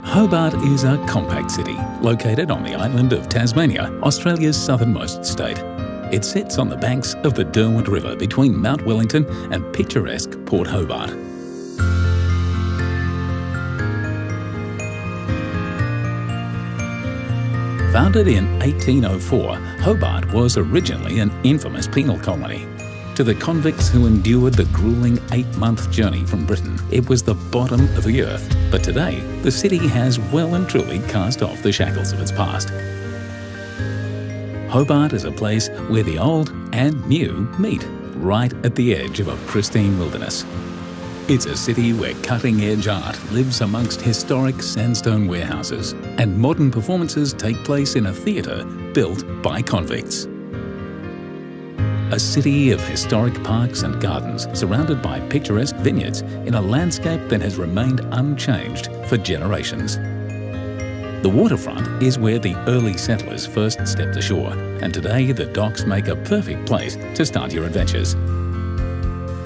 Hobart is a compact city located on the island of Tasmania, Australia's southernmost state. It sits on the banks of the Derwent River between Mount Wellington and picturesque Port Hobart. Founded in 1804, Hobart was originally an infamous penal colony. To the convicts who endured the gruelling 8-month journey from Britain, it was the bottom of the earth. But today, the city has well and truly cast off the shackles of its past. Hobart is a place where the old and new meet, right at the edge of a pristine wilderness. It's a city where cutting-edge art lives amongst historic sandstone warehouses, and modern performances take place in a theatre built by convicts. A city of historic parks and gardens surrounded by picturesque vineyards in a landscape that has remained unchanged for generations. The waterfront is where the early settlers first stepped ashore, and today the docks make a perfect place to start your adventures.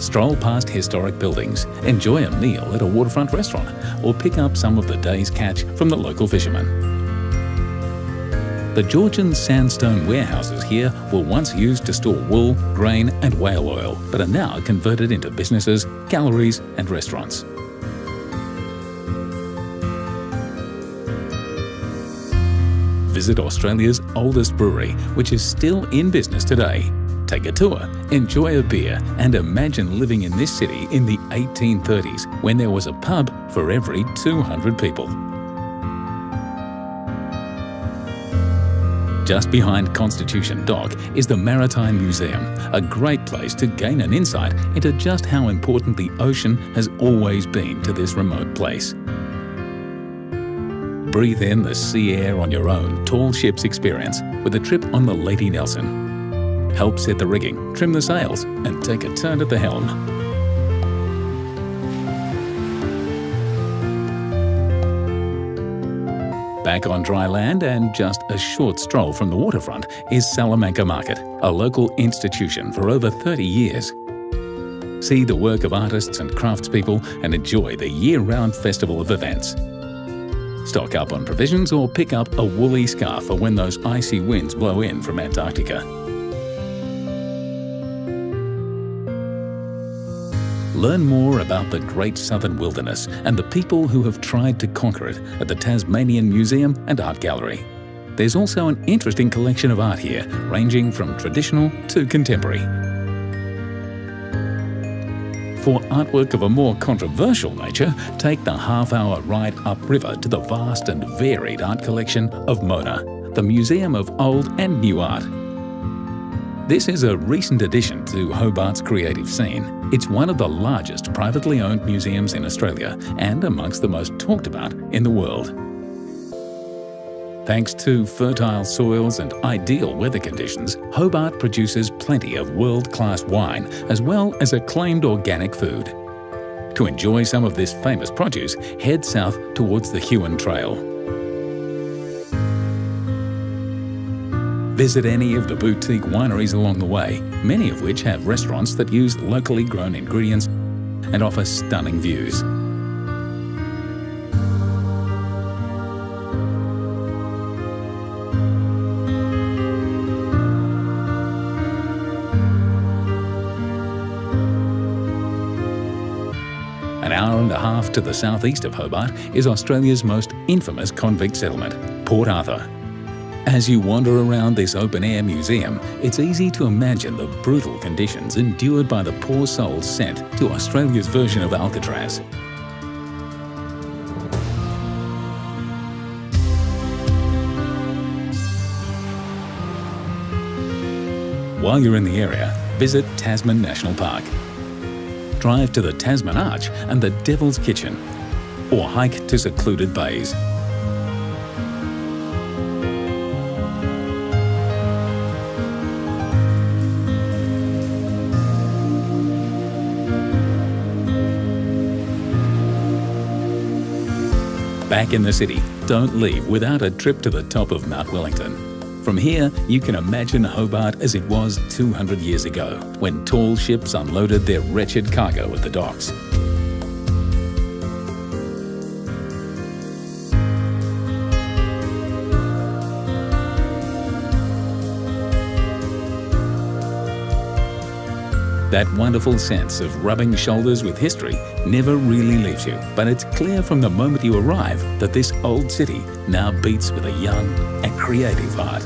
Stroll past historic buildings, enjoy a meal at a waterfront restaurant, or pick up some of the day's catch from the local fishermen. The Georgian sandstone warehouses here were once used to store wool, grain and whale oil, but are now converted into businesses, galleries and restaurants. Visit Australia's oldest brewery, which is still in business today. Take a tour, enjoy a beer and imagine living in this city in the 1830s when there was a pub for every 200 people. Just behind Constitution Dock is the Maritime Museum, a great place to gain an insight into just how important the ocean has always been to this remote place. Breathe in the sea air on your own tall ships experience with a trip on the Lady Nelson. Help set the rigging, trim the sails and take a turn at the helm. Back on dry land and just a short stroll from the waterfront is Salamanca Market, a local institution for over 30 years. See the work of artists and craftspeople and enjoy the year-round festival of events. Stock up on provisions or pick up a woolly scarf for when those icy winds blow in from Antarctica. Learn more about the Great Southern Wilderness and the people who have tried to conquer it at the Tasmanian Museum and Art Gallery. There's also an interesting collection of art here, ranging from traditional to contemporary. For artwork of a more controversial nature, take the half-hour ride upriver to the vast and varied art collection of Mona, the Museum of Old and New Art. This is a recent addition to Hobart's creative scene. It's one of the largest privately owned museums in Australia and amongst the most talked about in the world. Thanks to fertile soils and ideal weather conditions, Hobart produces plenty of world-class wine as well as acclaimed organic food. To enjoy some of this famous produce, head south towards the Huon Trail. Visit any of the boutique wineries along the way, many of which have restaurants that use locally grown ingredients and offer stunning views. An hour and a half to the southeast of Hobart is Australia's most infamous convict settlement, Port Arthur. As you wander around this open-air museum, it's easy to imagine the brutal conditions endured by the poor souls sent to Australia's version of Alcatraz. While you're in the area, visit Tasman National Park. Drive to the Tasman Arch and the Devil's Kitchen, or hike to secluded bays. Back in the city, don't leave without a trip to the top of Mount Wellington. From here, you can imagine Hobart as it was 200 years ago, when tall ships unloaded their wretched cargo at the docks. That wonderful sense of rubbing shoulders with history never really leaves you, but it's clear from the moment you arrive that this old city now beats with a young and creative heart.